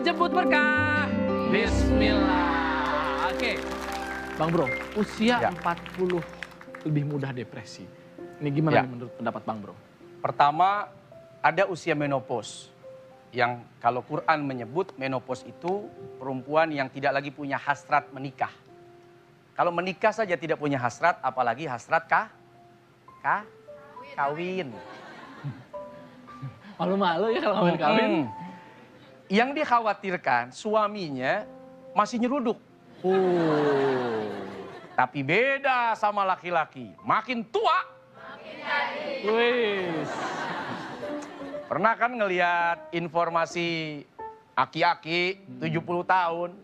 jemput berkah. Bismillah. Oke. Bang Bro, usia 40 lebih mudah depresi. Ini gimana nih menurut pendapat Bang Bro? Pertama, ada usia menopause. Yang kalau Quran menyebut menopause itu perempuan yang tidak lagi punya hasrat menikah. Kalau menikah saja tidak punya hasrat, apalagi hasrat kawin. Malu-malu ya kalau kawin. Yang dikhawatirkan suaminya masih nyeruduk. Tapi beda sama laki-laki. Makin tua, makin jadi. Pernah kan ngelihat informasi aki-aki 70 tahun,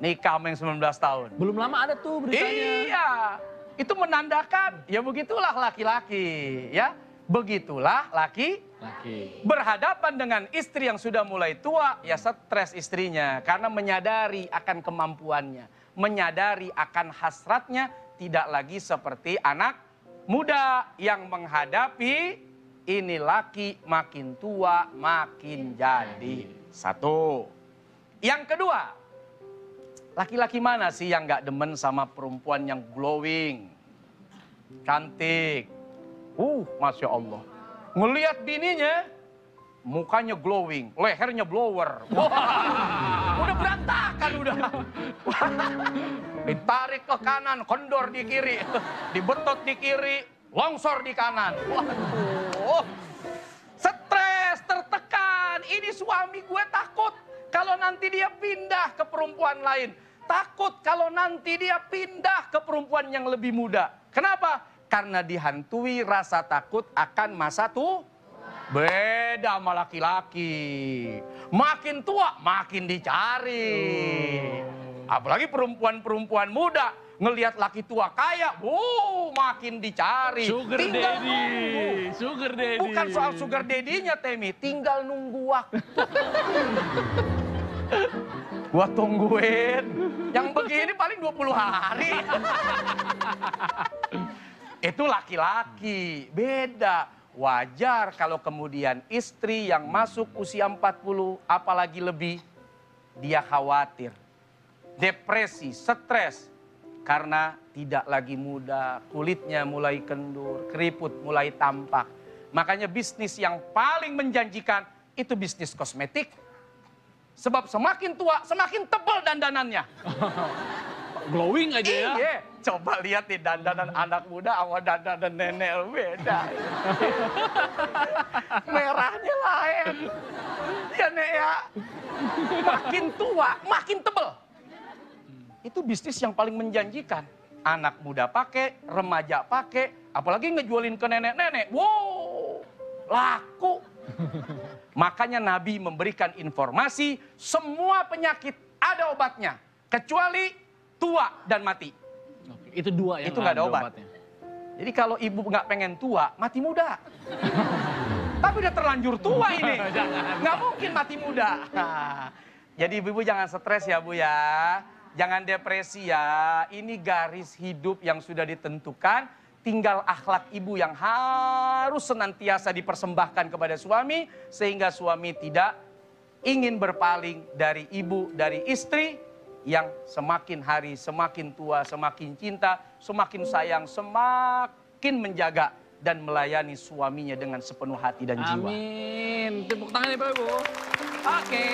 nikah sama yang 19 tahun. Belum lama ada tuh beritanya. Iya, itu menandakan ya begitulah laki-laki ya. Begitulah laki berhadapan dengan istri yang sudah mulai tua, ya stres istrinya. Karena menyadari akan kemampuannya, menyadari akan hasratnya, tidak lagi seperti anak muda yang menghadapi ini laki makin tua makin jadi. Satu. Yang kedua, laki-laki mana sih yang gak demen sama perempuan yang glowing, cantik? Masya Allah. Ngelihat bininya, mukanya glowing, lehernya blower. Udah berantakan udah. Ditarik ke kanan, kendor di kiri. Dibetot di kiri, longsor di kanan. Waduh. Stres, tertekan. Ini suami gue takut kalau nanti dia pindah ke perempuan lain. Takut kalau nanti dia pindah ke perempuan yang lebih muda. Kenapa? Karena dihantui rasa takut akan masa tua. Beda sama laki-laki. Makin tua makin dicari. Apalagi perempuan-perempuan muda. Ngelihat laki tua kaya, makin dicari. Sugar daddy. Sugar daddy. Bukan soal sugar daddy-nya, Temi. Tinggal nunggu waktu. Gua tungguin. Yang begini paling 20 hari. Itu laki-laki, beda. Wajar kalau kemudian istri yang masuk usia 40, apalagi lebih, dia khawatir. Depresi, stres. Karena tidak lagi muda, kulitnya mulai kendur, keriput mulai tampak. Makanya bisnis yang paling menjanjikan itu bisnis kosmetik. Sebab semakin tua, semakin tebal dandanannya. Glowing aja ya. Iya, coba lihat nih dandanan anak muda sama dandanan nenek beda. Merahnya lain. Ya Nek ya. Makin tua, makin tebel. Itu bisnis yang paling menjanjikan. Anak muda pakai, remaja pakai, apalagi ngejualin ke nenek-nenek. Wow, laku. Makanya Nabi memberikan informasi, semua penyakit ada obatnya. Kecuali tua dan mati. Itu dua yang itu nggak ada obatnya. Jadi kalau ibu nggak pengen tua, mati muda. Tapi udah terlanjur tua ini. Nggak mungkin mati muda. Jadi ibu-ibu jangan stres ya Bu ya. Jangan depresi ya. Ini garis hidup yang sudah ditentukan. Tinggal akhlak ibu yang harus senantiasa dipersembahkan kepada suami. Sehingga suami tidak ingin berpaling dari ibu, dari istri. Yang semakin hari semakin tua, semakin cinta, semakin sayang, semakin menjaga dan melayani suaminya dengan sepenuh hati dan jiwa. Amin. Tepuk tangan ya Bapak Ibu. Oke.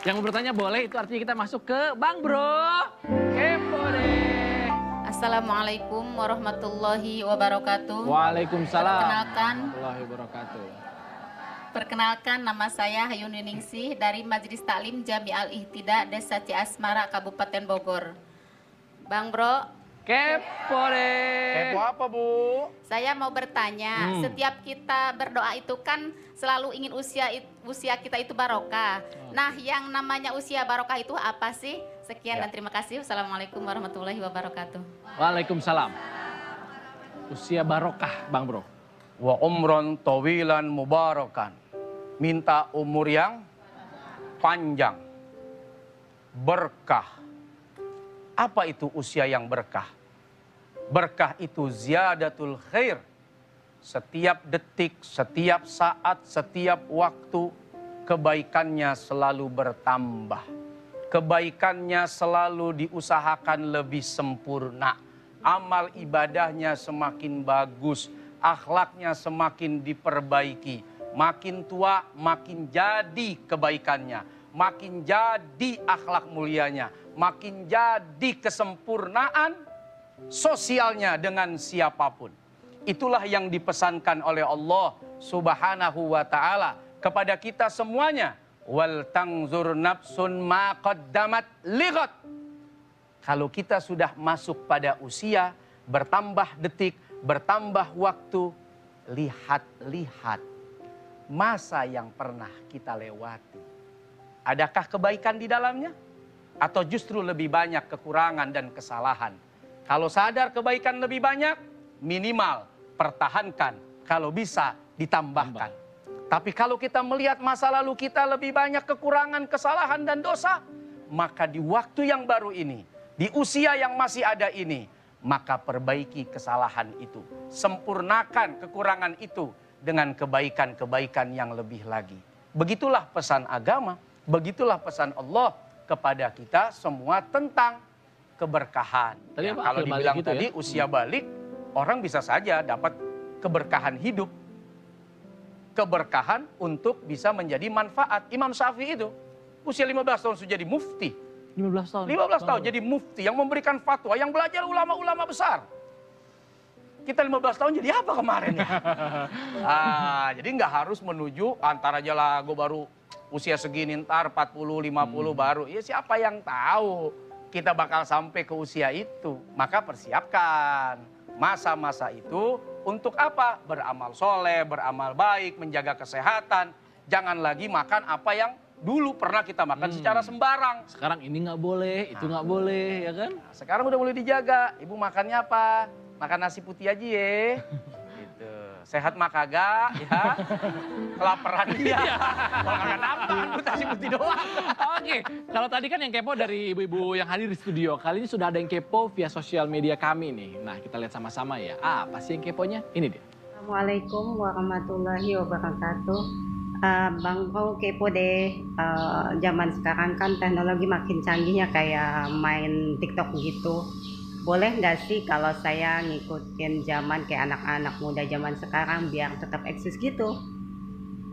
Yang mau bertanya boleh, itu artinya kita masuk ke Bang Bro. Kepo deh. Assalamualaikum warahmatullahi wabarakatuh. Waalaikumsalam. Warahmatullahi wabarakatuh. Perkenalkan, nama saya Hayuni Ningsih dari Majelis Taklim Jami Al-Ihtida Desa Ciasmara, Kabupaten Bogor. Bang Bro. Kepo deh. Kepo apa Bu? Saya mau bertanya, setiap kita berdoa itu kan selalu ingin usia kita itu barokah. Nah, yang namanya usia barokah itu apa sih? Sekian dan terima kasih. Wassalamualaikum warahmatullahi wabarakatuh. Waalaikumsalam. Usia barokah, Bang Bro. Wa umron tawilan mubarakan. Minta umur yang panjang. Berkah. Apa itu usia yang berkah? Berkah itu ziyadatul khair. Setiap detik, setiap saat, setiap waktu kebaikannya selalu bertambah. Kebaikannya selalu diusahakan lebih sempurna. Amal ibadahnya semakin bagus, akhlaknya semakin diperbaiki. Makin tua makin jadi kebaikannya, makin jadi akhlak mulianya, makin jadi kesempurnaan sosialnya dengan siapapun. Itulah yang dipesankan oleh Allah Subhanahu wa ta'ala kepada kita semuanya. Wal tangzur nafsun ma qaddamat lighad. Kalau kita sudah masuk pada usia, bertambah detik, bertambah waktu, lihat-lihat masa yang pernah kita lewati. Adakah kebaikan di dalamnya? Atau justru lebih banyak kekurangan dan kesalahan? Kalau sadar kebaikan lebih banyak, minimal pertahankan. Kalau bisa ditambahkan. Tapi kalau kita melihat masa lalu kita lebih banyak kekurangan, kesalahan dan dosa, maka di waktu yang baru ini, di usia yang masih ada ini, maka perbaiki kesalahan itu. Sempurnakan kekurangan itu dengan kebaikan-kebaikan yang lebih lagi. Begitulah pesan agama, begitulah pesan Allah kepada kita semua tentang keberkahan. Tadi Kalau dibilang gitu tadi ya? usia balik, orang bisa saja dapat keberkahan hidup. Keberkahan untuk bisa menjadi manfaat. Imam Syafi'i itu usia 15 tahun sudah jadi mufti. 15 tahun. 15 tahun jadi mufti yang memberikan fatwa, yang belajar ulama-ulama besar. Kita 15 tahun jadi apa kemarin ya? Jadi nggak harus menuju antara aja lah gue baru usia segini ntar 40, 50 baru. Ya siapa yang tahu kita bakal sampai ke usia itu. Maka persiapkan masa-masa itu untuk apa? Beramal soleh, beramal baik, menjaga kesehatan. Jangan lagi makan apa yang dulu pernah kita makan secara sembarang. Sekarang ini nggak boleh, itu nggak boleh, ya kan? Sekarang udah mulai dijaga. Ibu makannya apa? Makan nasi putih aja ya. Gitu. Sehat mah kagak ya. Kelaparan dia. Kalau kagak nampak, nasi putih doang. Oke, kalau tadi kan yang kepo dari ibu-ibu yang hadir di studio. Kali ini sudah ada yang kepo via sosial media kami nih. Nah, kita lihat sama-sama ya. Apa sih yang keponya? Ini dia. Assalamualaikum warahmatullahi wabarakatuh. Bang Bro kepo deh, zaman sekarang kan teknologi makin canggihnya kayak main TikTok gitu. Boleh nggak sih kalau saya ngikutin zaman kayak anak-anak muda zaman sekarang biar tetap eksis gitu?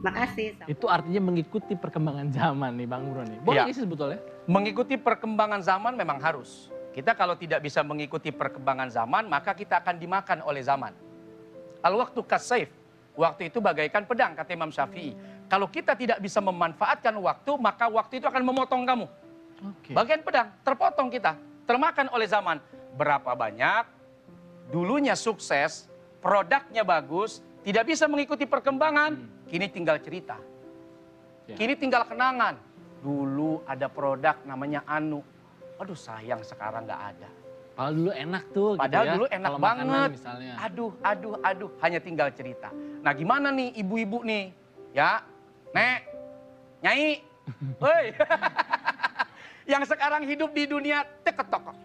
Makasih. Itu artinya mengikuti perkembangan zaman nih Bang Bro nih. Boleh Iya. sih sebetulnya? Mengikuti perkembangan zaman memang harus. Kita kalau tidak bisa mengikuti perkembangan zaman, maka kita akan dimakan oleh zaman. Al-waktu kasayf. Waktu itu bagaikan pedang, kata Imam Syafi'i. Kalau kita tidak bisa memanfaatkan waktu, maka waktu itu akan memotong kamu. Oke. Bagian pedang, terpotong kita. Termakan oleh zaman. Berapa banyak dulunya sukses, produknya bagus, tidak bisa mengikuti perkembangan, kini tinggal cerita. Ya. Kini tinggal kenangan. Dulu ada produk namanya Anu. Aduh sayang sekarang nggak ada. Padahal dulu enak tuh Padahal gitu ya. dulu enak Kalau makanan banget. Misalnya. Aduh, hanya tinggal cerita. Nah gimana nih ibu-ibu nih? Ya, Nek, Nyai, woi. Yang sekarang hidup di dunia TikTok.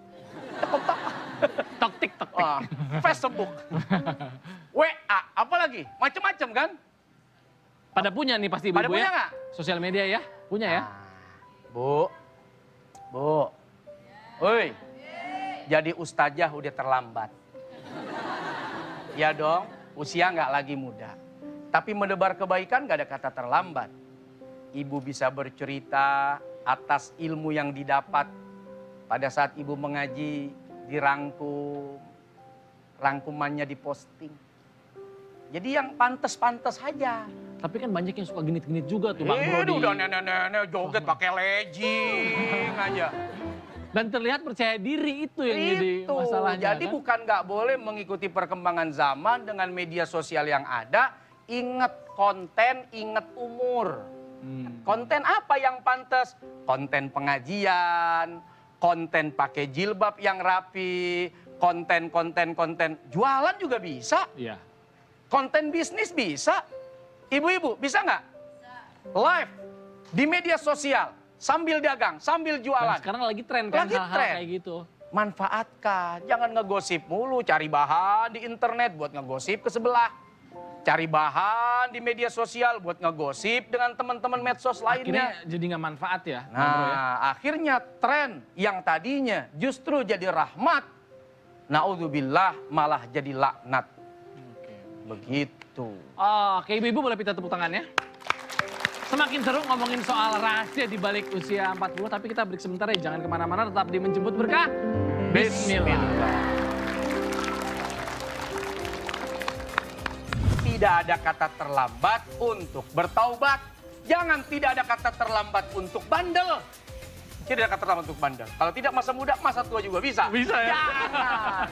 Tok tik tok tik. Facebook, WA, apalagi macam-macam kan? Pada punya nih pasti Pada ibu-ibu punya ya. nggak? Sosial media ya, punya ya. Bu, woi, jadi ustazah udah terlambat. Ya dong, usia nggak lagi muda. Tapi menebar kebaikan nggak ada kata terlambat. Ibu bisa bercerita atas ilmu yang didapat pada saat ibu mengaji, dirangkum, rangkumannya diposting. Jadi yang pantas-pantas saja. Tapi kan banyak yang suka genit-genit juga tuh Bang Bro. Udah nenek-nenek joget pakai legging aja. Dan terlihat percaya diri itu yang jadi masalahnya. Jadi kan? bukan nggak boleh mengikuti perkembangan zaman dengan media sosial yang ada. Ingat konten, ingat umur. Konten apa yang pantas? Konten pengajian, konten pakai jilbab yang rapi, konten jualan juga bisa. Iya. Konten bisnis bisa. Ibu-ibu bisa nggak? Live di media sosial sambil dagang, sambil Dan jualan. sekarang lagi tren kan Lagi hal-hal tren. kayak gitu. Manfaatkan, jangan ngegosip mulu, cari bahan di internet buat ngegosip ke sebelah. cari bahan di media sosial buat ngegosip dengan teman-teman medsos lainnya. Akhirnya jadi nggak manfaat ya, Bang Bro ya? Nah, akhirnya tren yang tadinya justru jadi rahmat, naudzubillah malah jadi laknat. Begitu. Oke, ibu-ibu boleh minta tepuk tangannya. Semakin seru ngomongin soal rahasia di balik usia 40, tapi kita break sebentar ya. Jangan kemana-mana, tetap di Menjemput Berkah. Bismillah. Tidak ada kata terlambat untuk bertaubat. Jangan tidak ada kata terlambat untuk bandel. Tidak ada kata terlambat untuk bandel. Kalau tidak masa muda, masa tua juga bisa. Bisa ya? Jangan.